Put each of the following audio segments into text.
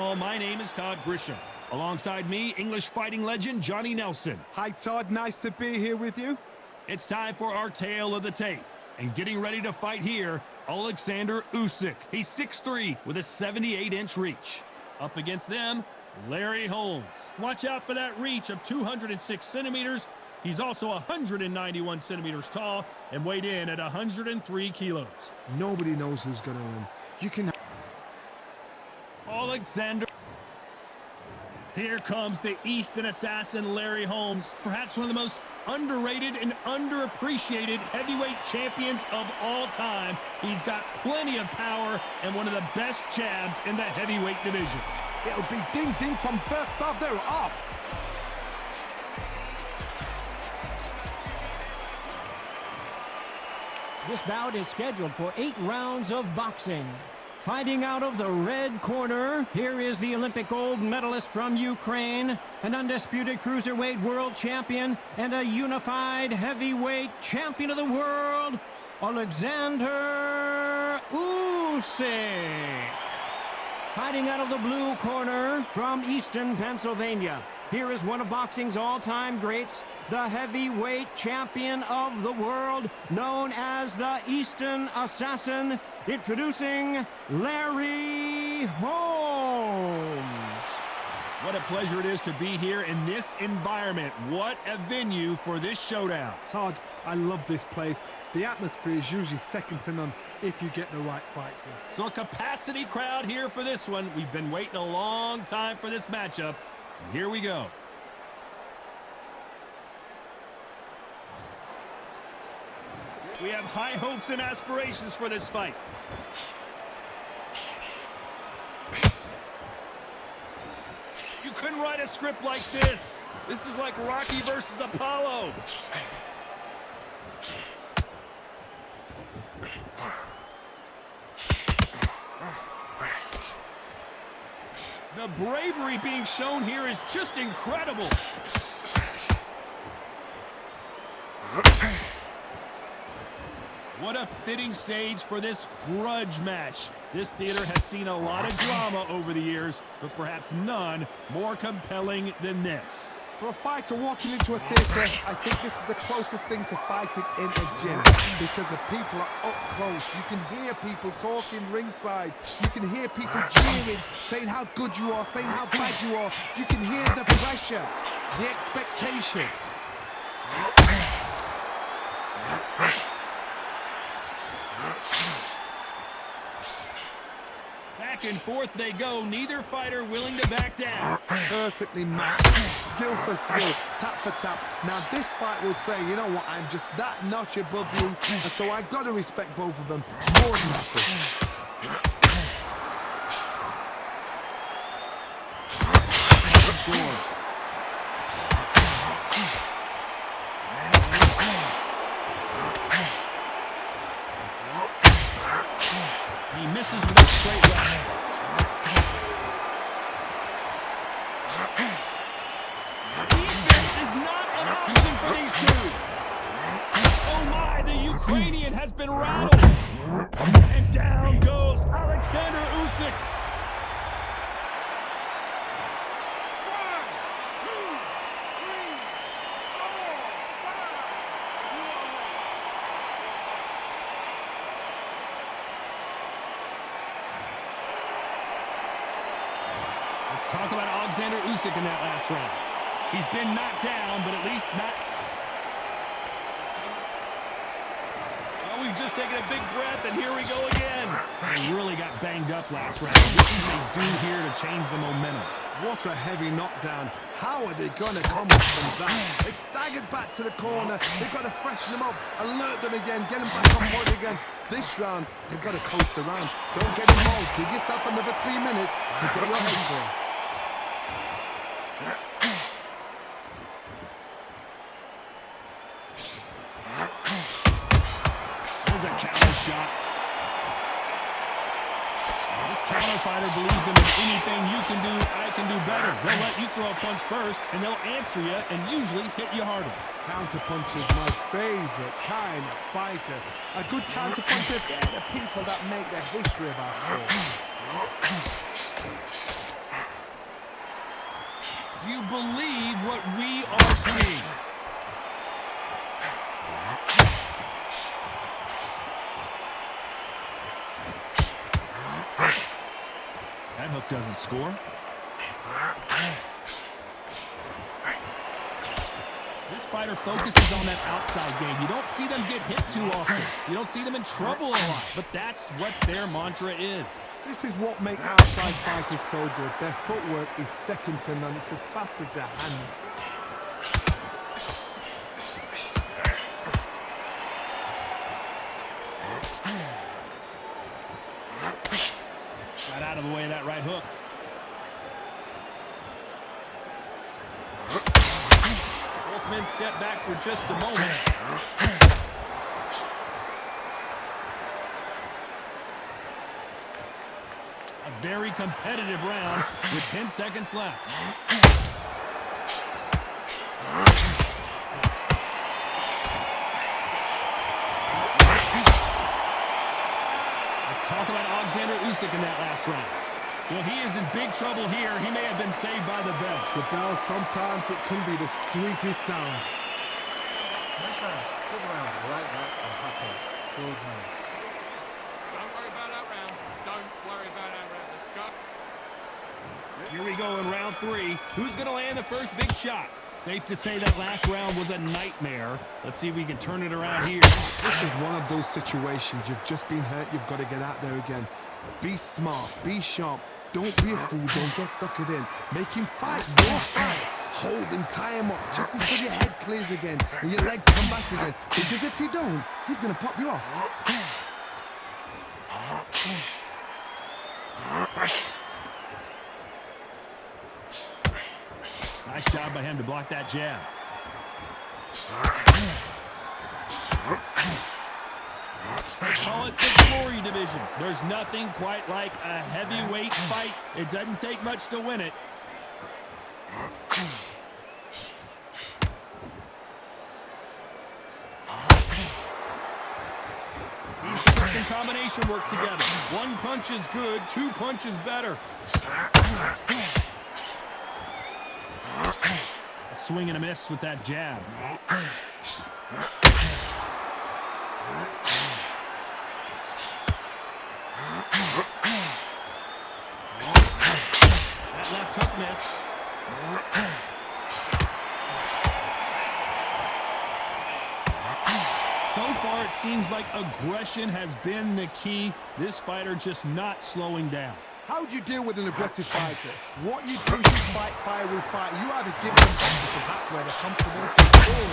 My name is Todd Grisham. Alongside me, English fighting legend Johnny Nelson. Hi, Todd. Nice to be here with you. It's time for our tale of the tape. And getting ready to fight here, Alexander Usyk. He's 6'3" with a 78-inch reach. Up against them, Larry Holmes. Watch out for that reach of 206 centimeters. He's also 191 centimeters tall and weighed in at 103 kilos. Nobody knows who's going to win. You can... Alexander. Here comes the Eastern assassin, Larry Holmes. Perhaps one of the most underrated and underappreciated heavyweight champions of all time. He's got plenty of power and one of the best jabs in the heavyweight division. It'll be ding-ding from Beth Bavdero off. This bout is scheduled for 8 rounds of boxing. Fighting out of the red corner, here is the Olympic gold medalist from Ukraine, an undisputed cruiserweight world champion, and a unified heavyweight champion of the world, Alexander Usyk. Fighting out of the blue corner from Eastern Pennsylvania, here is one of boxing's all-time greats, the heavyweight champion of the world, known as the Eastern Assassin, introducing Larry Holmes. What a pleasure it is to be here in this environment. What a venue for this showdown. Todd, I love this place. The atmosphere is usually second to none if you get the right fights in. So a capacity crowd here for this one. We've been waiting a long time for this matchup. And here we go. We have high hopes and aspirations for this fight. You couldn't write a script like this. This is like Rocky versus Apollo. The bravery being shown here is just incredible. What a fitting stage for this grudge match. This theater has seen a lot of drama over the years, but perhaps none more compelling than this. For a fighter walking into a theater, I think this is the closest thing to fighting in a gym because the people are up close. You can hear people talking ringside. You can hear people cheering, saying how good you are, saying how bad you are. You can hear the pressure, the expectation. Back and forth they go, neither fighter willing to back down. Perfectly matched, skill for skill, tap for tap. Now this fight will say, you know what, I'm just that notch above you, and so I've got to respect both of them more than that. Scores. He misses with a straight left. Defense is not an option for these two. Oh my, the Ukrainian has been rattled. And down goes Alexander Usyk. 1, 2, 3, 4, 5. Let's talk about Alexander Usyk in that last round. He's been knocked down, but at least not... Well, we've just taken a big breath, and here we go again. He really got banged up last round. What can they do here to change the momentum? What a heavy knockdown. How are they going to come from that? They've staggered back to the corner. They've got to freshen them up, alert them again, get them back on point again. This round, they've got to coast around. Don't get involved. Give yourself another 3 minutes to get your head for. There's a counter shot. This counter fighter believes in anything you can do, I can do better. They'll let you throw a punch first, and they'll answer you and usually hit you harder. Counterpunch is my favorite kind of fighter. A good counterpuncher, they're the people that make the history of our sport. you believe what we are seeing? That hook doesn't score. This fighter focuses on that outside game. You don't see them get hit too often. You don't see them in trouble a lot, but that's what their mantra is. This is what makes outside fighters so good. Their footwork is second to none. It's as fast as their hands. Got out of the way of that right hook. Both men step back for just a moment. A very competitive round with 10 seconds left. Let's talk about Alexander Usyk in that last round. Well, he is in big trouble here. He may have been saved by the bell. The bell, sometimes it can be the sweetest sound. Nice round. Good round. I like that. I'm happy. Good round. Don't worry about that round. Don't worry about that round. Let's go. Here we go in round 3. Who's going to land the first big shot? Safe to say that last round was a nightmare. Let's see if we can turn it around here. This is one of those situations. You've just been hurt. You've got to get out there again. Be smart. Be sharp. Don't be a fool. Don't get suckered in. Make him fight. More fight. Hold him. Tie him up. Just until your head clears again and your legs come back again. Because if you don't, he's going to pop you off. Nice job by him to block that jab. Call it the Glory Division. There's nothing quite like a heavyweight fight. It doesn't take much to win it. These two can combination work together. One punch is good, 2 punches better. A swing and a miss with that jab. That left hook missed. So far, it seems like aggression has been the key. This fighter just not slowing down. How do you deal with an aggressive fighter? What you do is fight fire with fire. You either give them back because that's where they're comfortable, or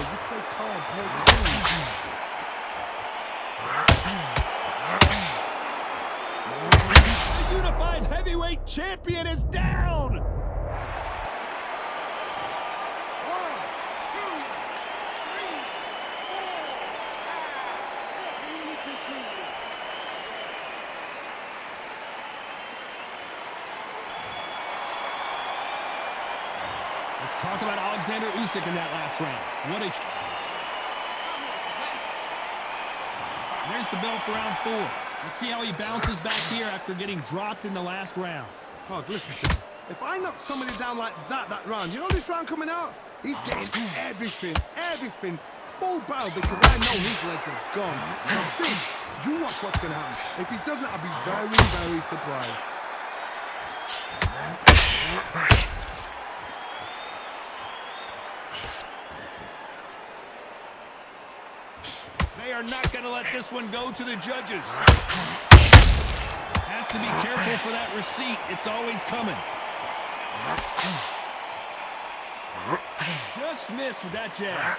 you play calm, play the game. The unified heavyweight champion is down! Let's talk about Alexander Usyk in that last round. There's the bell for round 4. Let's see how he bounces back here after getting dropped in the last round. Todd, listen to me. If I knock somebody down like that round, you know this round coming out? He's getting everything, full barrel because I know his legs are gone. Now this, you watch what's going to happen. If he doesn't, I'll be very, very surprised. They are not going to let this one go to the judges. Has to be careful for that receipt. It's always coming. Just missed with that jab.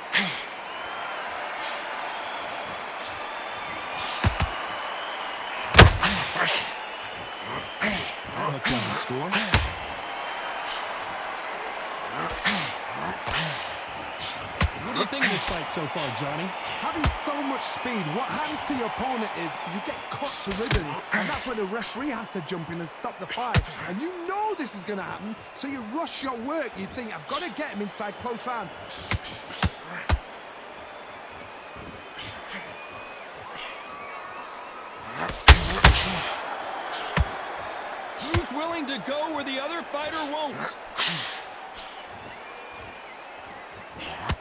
That hook doesn't score. What do you think of this fight so far, Johnny? Having so much speed, what happens to your opponent is you get cut to ribbons, and that's where the referee has to jump in and stop the fight. And you know this is going to happen, so you rush your work. You think, I've got to get him inside close rounds. Who's willing to go where the other fighter won't?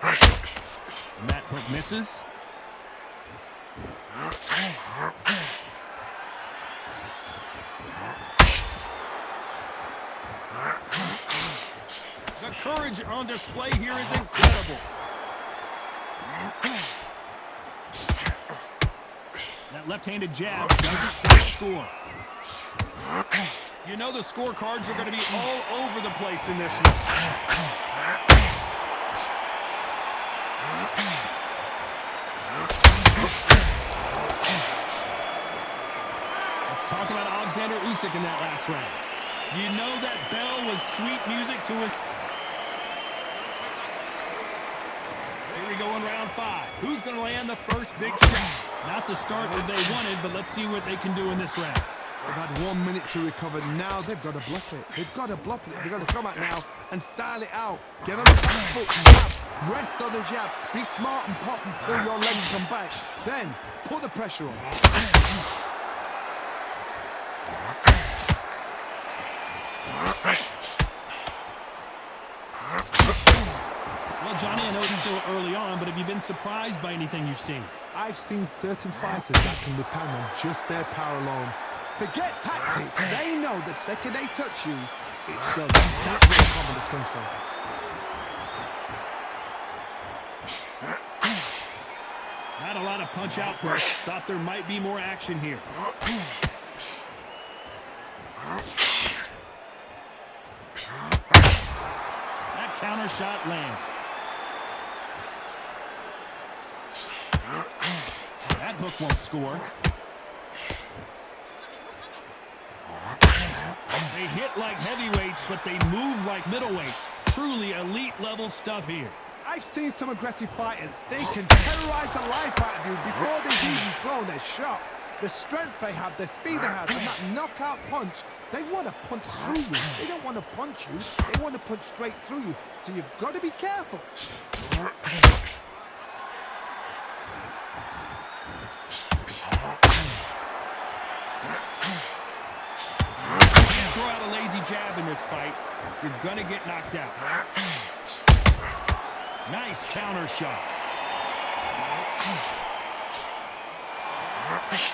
And that hook misses. The courage on display here is incredible. That left-handed jab doesn't quite score. You know the scorecards are going to be all over the place in this one. Let's talk about Alexander Usyk in that last round. You know that bell was sweet music to his... Here we go in round 5. Who's going to land the first big shot? Not the start that they wanted, but let's see what they can do in this round. They've had 1 minute to recover. Now they've got to bluff it. They've got to bluff it. They've got to come out now and style it out. Get on the back foot, jab, rest on the jab. Be smart and pop until your legs come back. Then put the pressure on. Well, Johnny, I know it's still early on, but have you been surprised by anything you've seen? I've seen certain fighters that can depend on just their power alone. Forget tactics. They know the second they touch you, it's done. That's where the confidence comes from. Not a lot of punch output. Thought there might be more action here. That counter shot lands. That hook won't score. They hit like heavyweights, but they move like middleweights. Truly elite level stuff here. I've seen some aggressive fighters. They can terrorize the life out of you before they've even thrown their shot. The strength they have, the speed they have, and that knockout punch, they want to punch through you. They don't want to punch you. They want to punch straight through you. So you've got to be careful. Throw out a lazy jab in this fight, you're gonna get knocked out. Nice counter shot.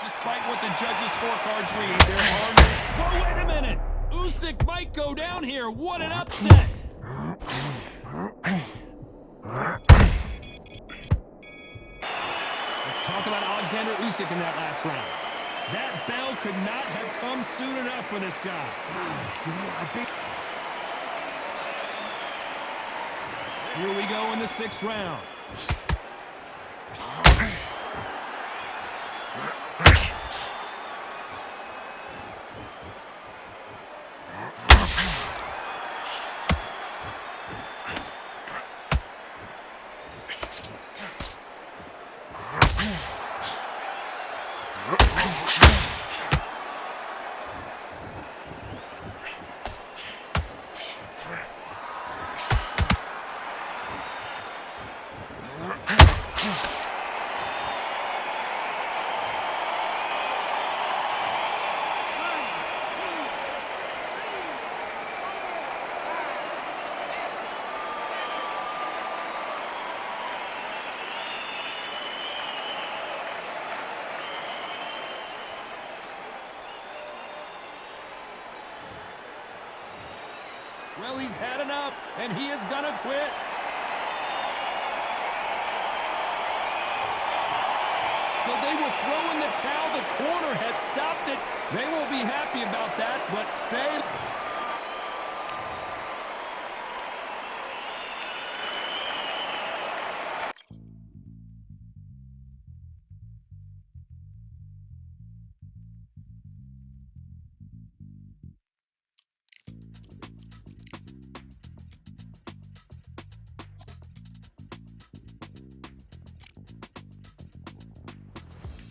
Despite what the judges' scorecards read, there are no... Whoa, wait a minute! Usyk might go down here. What an upset! Let's talk about Alexander Usyk in that last round. That bell could not have come soon enough for this guy. You know, I think... Here we go in the 6th round. Well, he's had enough, and he is gonna quit. So they will throw in the towel. The corner has stopped it. They won't be happy about that, but say...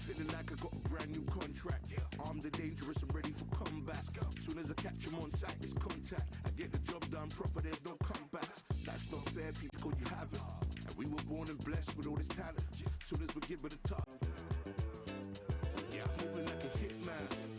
Feeling like I got a brand new contract. Armed and dangerous and ready for comeback. Soon as I catch him on sight, it's contact. I get the job done proper, there's no comebacks. That's not fair, people, you haven't. And we were born and blessed with all this talent. Soon as we get with the top, yeah, I'm moving like a hitman.